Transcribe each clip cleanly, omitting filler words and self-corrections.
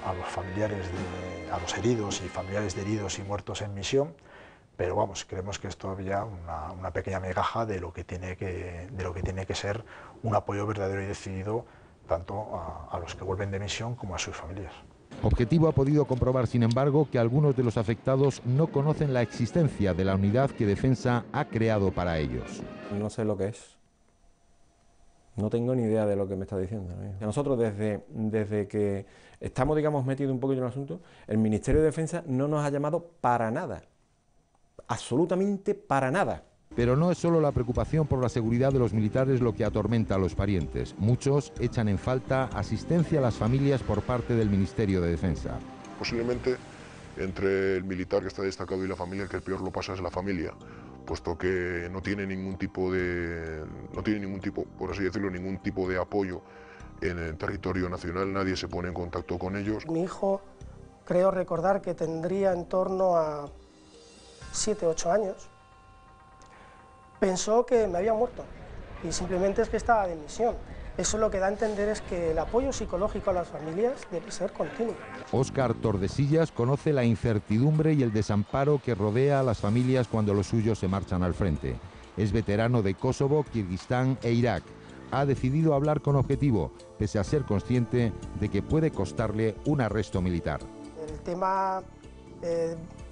a los familiares, a los heridos y familiares de heridos y muertos en misión, pero vamos, creemos que es todavía una pequeña migaja de lo que tiene que ser un apoyo verdadero y decidido tanto a los que vuelven de misión como a sus familias. Objetivo ha podido comprobar, sin embargo, que algunos de los afectados no conocen la existencia de la unidad que Defensa ha creado para ellos. No sé lo que es. No tengo ni idea de lo que me está diciendo. Nosotros desde que estamos, digamos, metidos un poquito en el asunto, el Ministerio de Defensa no nos ha llamado para nada. Absolutamente para nada. Pero no es solo la preocupación por la seguridad de los militares lo que atormenta a los parientes. Muchos echan en falta asistencia a las familias por parte del Ministerio de Defensa. Posiblemente entre el militar que está destacado y la familia, el que peor lo pasa es la familia, puesto que no tiene ningún tipo, por así decirlo, ningún tipo de apoyo en el territorio nacional, nadie se pone en contacto con ellos. Mi hijo, creo recordar que tendría en torno a 7 o 8 años. Pensó que me había muerto y simplemente es que estaba de misión. Eso lo que da a entender es que el apoyo psicológico a las familias debe ser continuo. Óscar Tordesillas conoce la incertidumbre y el desamparo que rodea a las familias cuando los suyos se marchan al frente. Es veterano de Kosovo, Kirguistán e Irak. Ha decidido hablar con Objetivo, pese a ser consciente de que puede costarle un arresto militar. El tema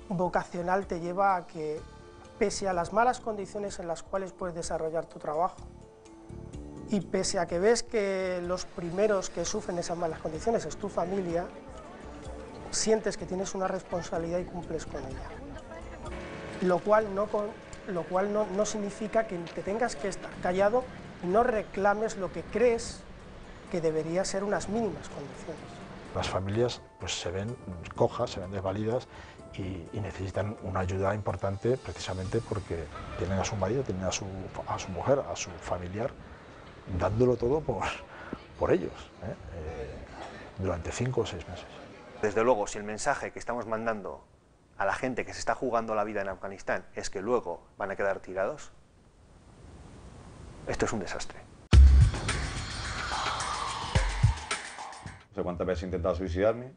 vocacional te lleva a que, pese a las malas condiciones en las cuales puedes desarrollar tu trabajo, y pese a que ves que los primeros que sufren esas malas condiciones es tu familia, sientes que tienes una responsabilidad y cumples con ella. Lo cual no significa que te tengas que estar callado y no reclames lo que crees que debería ser unas mínimas condiciones. Las familias pues, se ven cojas, se ven desvalidas y necesitan una ayuda importante precisamente porque tienen a su marido, tienen a su mujer, a su familiar, dándolo todo por ellos, durante 5 o 6 meses. Desde luego, si el mensaje que estamos mandando a la gente que se está jugando la vida en Afganistán es que luego van a quedar tirados, esto es un desastre. No sé cuántas veces he intentado suicidarme,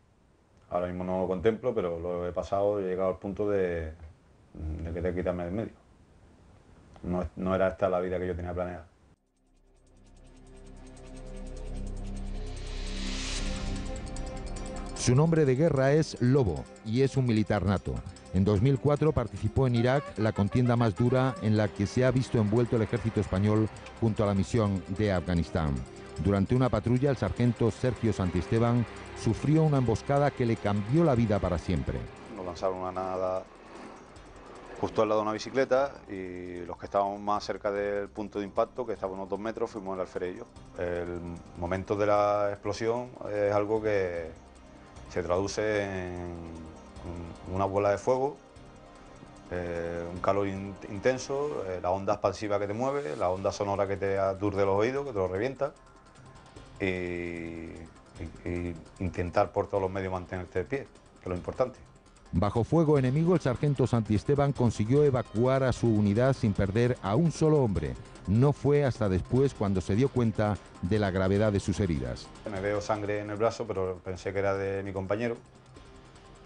ahora mismo no lo contemplo, pero lo he pasado y he llegado al punto de querer quitarme del medio. No era esta la vida que yo tenía planeada. Su nombre de guerra es Lobo y es un militar nato. En 2004 participó en Irak, la contienda más dura en la que se ha visto envuelto el ejército español junto a la misión de Afganistán. Durante una patrulla, el sargento Sergio Santisteban sufrió una emboscada que le cambió la vida para siempre. Nos lanzaron una nada justo al lado de una bicicleta y los que estábamos más cerca del punto de impacto, que estaba a unos 2 metros, fuimos el alférez y yo. El momento de la explosión es algo que se traduce en una bola de fuego, un calor intenso, la onda expansiva que te mueve, la onda sonora que te aturde los oídos, que te los revienta, y intentar por todos los medios mantenerte de pie, que es lo importante. Bajo fuego enemigo, el sargento Santisteban consiguió evacuar a su unidad sin perder a un solo hombre. No fue hasta después cuando se dio cuenta de la gravedad de sus heridas. Me veo sangre en el brazo, pero pensé que era de mi compañero.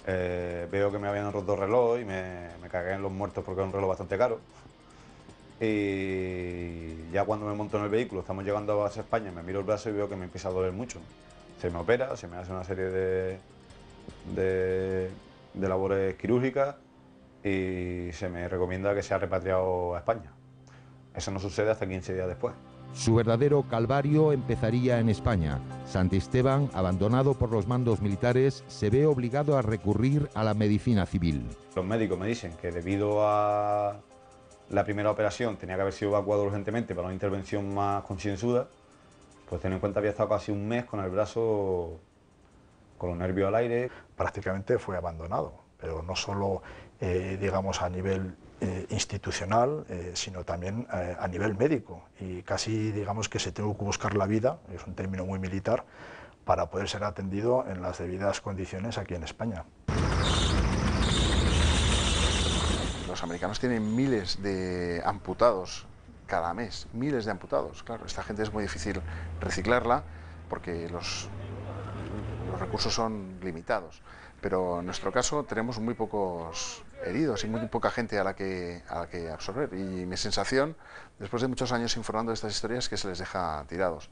Veo que me habían roto el reloj y me cagué en los muertos porque era un reloj bastante caro. Y ya cuando me monto en el vehículo, estamos llegando a base España, me miro el brazo y veo que me empieza a doler mucho. Se me opera, se me hace una serie de labores quirúrgicas y se me recomienda que sea repatriado a España. Eso no sucede hasta 15 días después. Su verdadero calvario empezaría en España. Santisteban, abandonado por los mandos militares, se ve obligado a recurrir a la medicina civil. Los médicos me dicen que debido a la primera operación tenía que haber sido evacuado urgentemente para una intervención más concienzuda. Pues ten en cuenta que había estado casi un mes con el brazo, con los nervios al aire. Prácticamente fue abandonado, pero no solo digamos a nivel institucional, sino también a nivel médico, y casi digamos que se tuvo que buscar la vida, es un término muy militar, para poder ser atendido en las debidas condiciones aquí en España. Los americanos tienen miles de amputados cada mes, miles de amputados. Claro, esta gente es muy difícil reciclarla porque los recursos son limitados. Pero en nuestro caso tenemos muy pocos heridos y muy poca gente a la que absorber. Y mi sensación, después de muchos años informando de estas historias, es que se les deja tirados.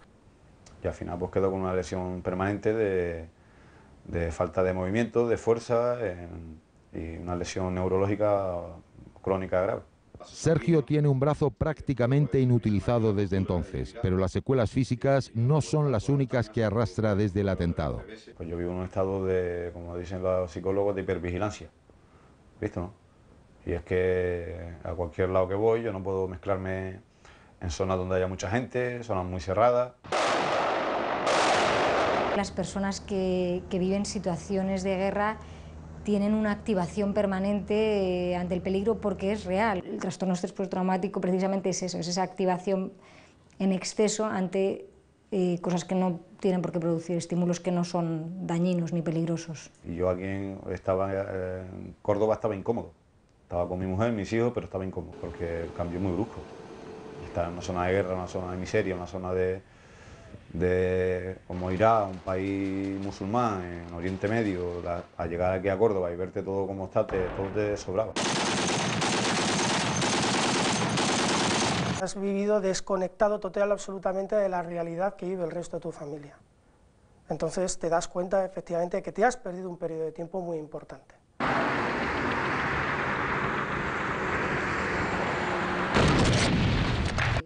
Y al final pues quedo con una lesión permanente de falta de movimiento, de fuerza y una lesión neurológica crónica grave. Sergio tiene un brazo prácticamente inutilizado desde entonces, pero las secuelas físicas no son las únicas que arrastra desde el atentado. Pues yo vivo en un estado de, como dicen los psicólogos, de hipervigilancia, ¿visto, no? Y es que a cualquier lado que voy yo no puedo mezclarme en zonas donde haya mucha gente, zonas muy cerradas. Las personas que viven situaciones de guerra tienen una activación permanente ante el peligro porque es real. El trastorno estrés postraumático precisamente es eso, es esa activación en exceso ante cosas que no tienen por qué producir, estímulos que no son dañinos ni peligrosos. Y yo aquí estaba en Córdoba estaba incómodo. Estaba con mi mujer, mis hijos, pero estaba incómodo porque el cambio es muy brusco. Estaba en una zona de guerra, una zona de miseria, una zona de como Irak, un país musulmán en Oriente Medio, a llegar aquí a Córdoba y verte todo como está, todo te sobraba. Has vivido desconectado total absolutamente de la realidad que vive el resto de tu familia. Entonces te das cuenta efectivamente que te has perdido un periodo de tiempo muy importante.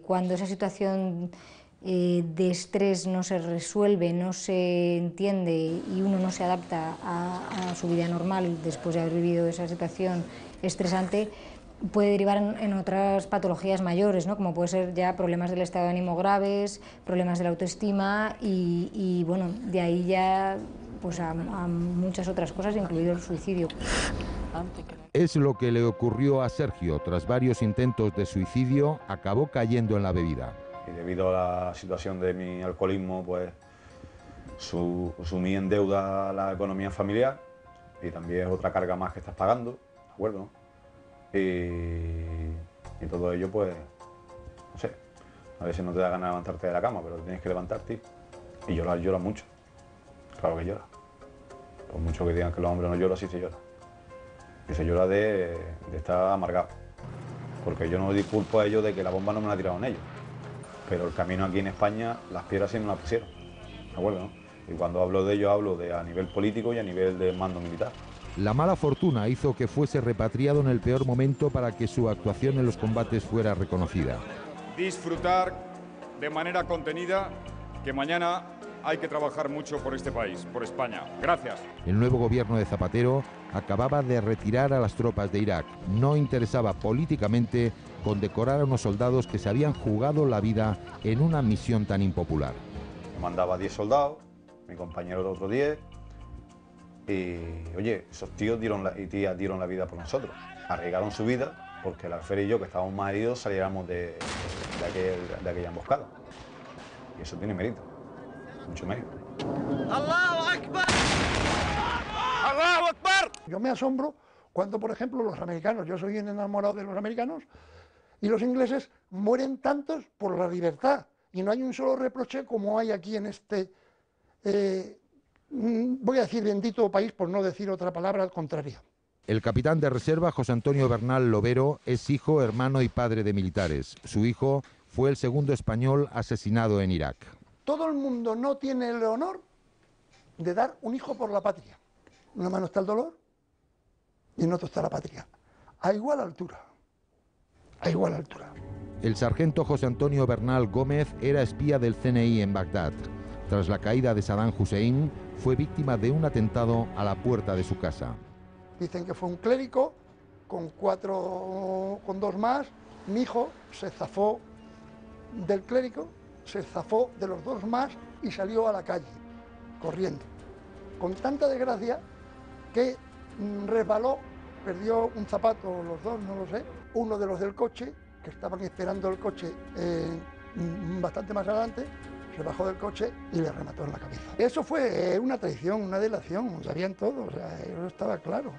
Cuando esa situación de estrés no se resuelve, no se entiende y uno no se adapta a su vida normal después de haber vivido esa situación estresante, puede derivar en otras patologías mayores, ¿no? Como puede ser ya problemas del estado de ánimo graves, problemas de la autoestima y bueno, de ahí ya pues a muchas otras cosas, incluido el suicidio. Es lo que le ocurrió a Sergio. Tras varios intentos de suicidio, acabó cayendo en la bebida. Y debido a la situación de mi alcoholismo, pues sumí en deuda a la economía familiar y también es otra carga más que estás pagando, ¿de acuerdo, no? Y todo ello, pues, no sé, a veces no te da ganas de levantarte de la cama, pero tienes que levantarte. Y llora mucho, claro que llora. Por mucho que digan que los hombres no lloran, sí se llora. Y se llora de estar amargado, porque yo no disculpo a ellos de que la bomba no me la tiraron ellos. Pero el camino aquí en España, las piedras sí me las pusieron, ¿de acuerdo, no? Y cuando hablo de ello, hablo a nivel político y a nivel de mando militar. La mala fortuna hizo que fuese repatriado en el peor momento para que su actuación en los combates fuera reconocida. Disfrutar de manera contenida, que mañana hay que trabajar mucho por este país, por España. Gracias. El nuevo gobierno de Zapatero acababa de retirar a las tropas de Irak. No interesaba políticamente condecorar a unos soldados que se habían jugado la vida en una misión tan impopular. Mandaba 10 soldados, mi compañero de otros 10, y oye, esos tíos y tías dieron la vida por nosotros. Arriesgaron su vida porque el alférez y yo, que estábamos más heridos, saliéramos de aquella emboscada. Y eso tiene mérito, mucho mérito. ¡Allahu Akbar! ¡Allahu Akbar! Yo me asombro cuando, por ejemplo, los americanos, yo soy un enamorado de los americanos, y los ingleses mueren tantos por la libertad. Y no hay un solo reproche como hay aquí en este, voy a decir bendito país, por no decir otra palabra contraria. El capitán de reserva, José Antonio Bernal Lobero, es hijo, hermano y padre de militares. Su hijo fue el segundo español asesinado en Irak. Todo el mundo no tiene el honor de dar un hijo por la patria. En una mano está el dolor y en otra está la patria. A igual altura. A igual altura. El sargento José Antonio Bernal Gómez era espía del CNI en Bagdad. Tras la caída de Saddam Hussein, fue víctima de un atentado a la puerta de su casa. Dicen que fue un clérigo con dos más. Mi hijo se zafó del clérigo, se zafó de los dos más y salió a la calle, corriendo. Con tanta desgracia que resbaló, perdió un zapato, los dos, no lo sé. Uno de los del coche, que estaban esperando el coche bastante más adelante, se bajó del coche y le remató en la cabeza. Eso fue una traición, una delación, sabían todo, o sea, eso estaba claro.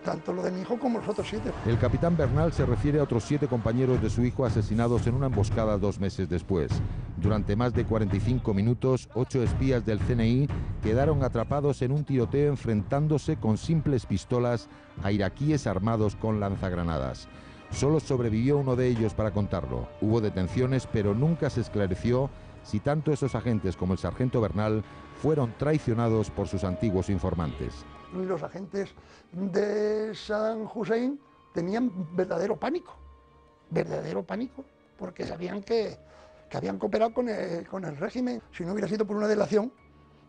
tanto lo de mi hijo como los otros 7. El capitán Bernal se refiere a otros 7 compañeros de su hijo asesinados en una emboscada 2 meses después. Durante más de 45 minutos, 8 espías del CNI quedaron atrapados en un tiroteo enfrentándose con simples pistolas a iraquíes armados con lanzagranadas. Solo sobrevivió uno de ellos para contarlo. Hubo detenciones, pero nunca se esclareció si tanto esos agentes como el sargento Bernal fueron traicionados por sus antiguos informantes. Los agentes de Saddam Hussein tenían verdadero pánico, porque sabían que habían cooperado con el régimen. Si no hubiera sido por una delación,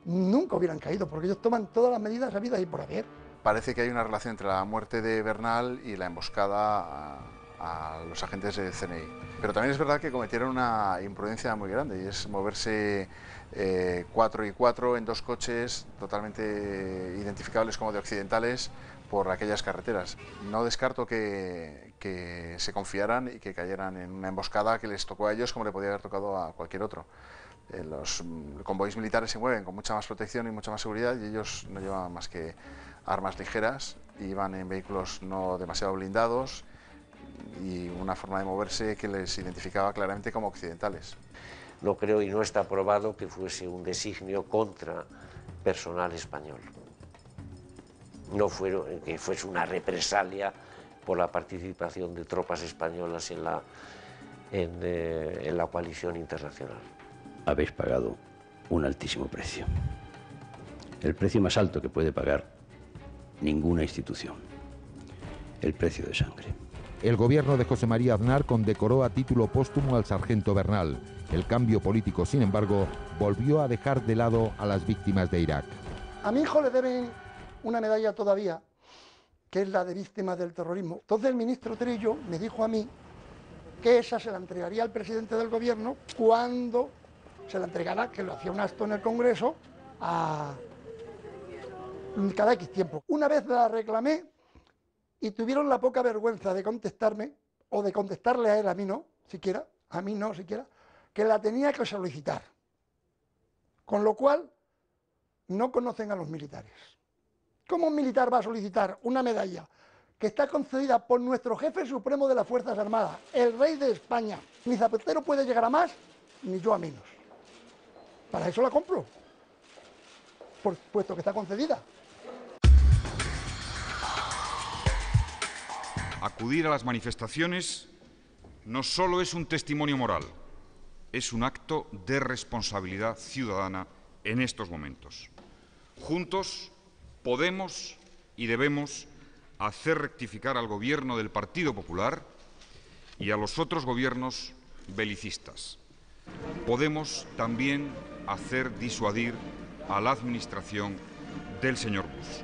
nunca hubieran caído, porque ellos toman todas las medidas habidas y por haber. Parece que hay una relación entre la muerte de Bernal y la emboscada a los agentes del CNI. Pero también es verdad que cometieron una imprudencia muy grande, y es moverse 4 y 4 en 2 coches totalmente identificables como de occidentales por aquellas carreteras. No descarto que se confiaran y que cayeran en una emboscada que les tocó a ellos como le podía haber tocado a cualquier otro. Los convoyes militares se mueven con mucha más protección y mucha más seguridad, y ellos no llevaban más que armas ligeras, iban en vehículos no demasiado blindados y una forma de moverse que les identificaba claramente como occidentales. No creo, y no está probado, que fuese un designio contra personal español. No que fuese una represalia por la participación de tropas españolas en la coalición internacional. Habéis pagado un altísimo precio. El precio más alto que puede pagar ninguna institución. El precio de sangre. El gobierno de José María Aznar condecoró a título póstumo al sargento Bernal. El cambio político, sin embargo, volvió a dejar de lado a las víctimas de Irak. A mi hijo le deben una medalla todavía, que es la de víctimas del terrorismo. Entonces el ministro Trillo me dijo a mí que esa se la entregaría al presidente del gobierno cuando se la entregara, que lo hacía un acto en el Congreso a cada X tiempo. Una vez la reclamé y tuvieron la poca vergüenza de contestarme, o de contestarle a él, a mí no siquiera, que la tenía que solicitar. Con lo cual, no conocen a los militares. ¿Cómo un militar va a solicitar una medalla que está concedida por nuestro jefe supremo de las Fuerzas Armadas, el rey de España? Ni Zapatero puede llegar a más, ni yo a menos. Para eso la compro, puesto que está concedida. Acudir a las manifestaciones no solo es un testimonio moral, es un acto de responsabilidad ciudadana en estos momentos. Juntos podemos y debemos hacer rectificar al gobierno del Partido Popular y a los otros gobiernos belicistas. Podemos también hacer disuadir a la administración del señor Bush.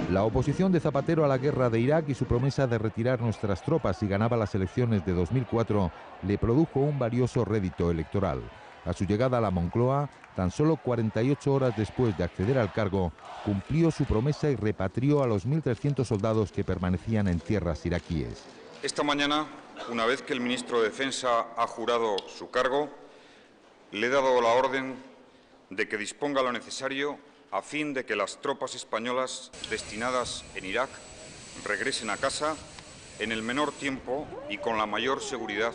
La oposición de Zapatero a la guerra de Irak y su promesa de retirar nuestras tropas si ganaba las elecciones de 2004 le produjo un valioso rédito electoral. A su llegada a la Moncloa, tan solo 48 horas después de acceder al cargo, cumplió su promesa y repatrió a los 1.300 soldados que permanecían en tierras iraquíes. Esta mañana, una vez que el ministro de Defensa ha jurado su cargo, le he dado la orden de que disponga lo necesario a fin de que las tropas españolas destinadas en Irak regresen a casa en el menor tiempo y con la mayor seguridad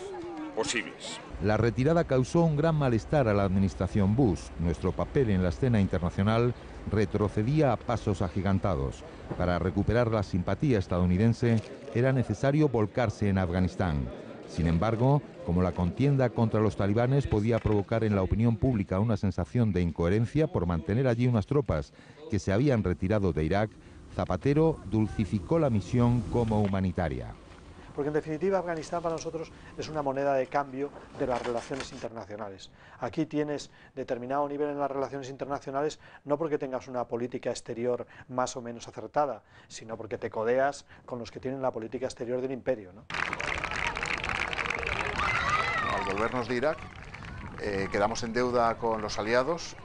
posibles. La retirada causó un gran malestar a la administración Bush. Nuestro papel en la escena internacional retrocedía a pasos agigantados. Para recuperar la simpatía estadounidense era necesario volcarse en Afganistán. Sin embargo, como la contienda contra los talibanes podía provocar en la opinión pública una sensación de incoherencia por mantener allí unas tropas que se habían retirado de Irak, Zapatero dulcificó la misión como humanitaria. Porque en definitiva Afganistán para nosotros es una moneda de cambio de las relaciones internacionales. Aquí tienes determinado nivel en las relaciones internacionales no porque tengas una política exterior más o menos acertada, sino porque te codeas con los que tienen la política exterior del imperio, ¿no? Al volvernos de Irak, quedamos en deuda con los aliados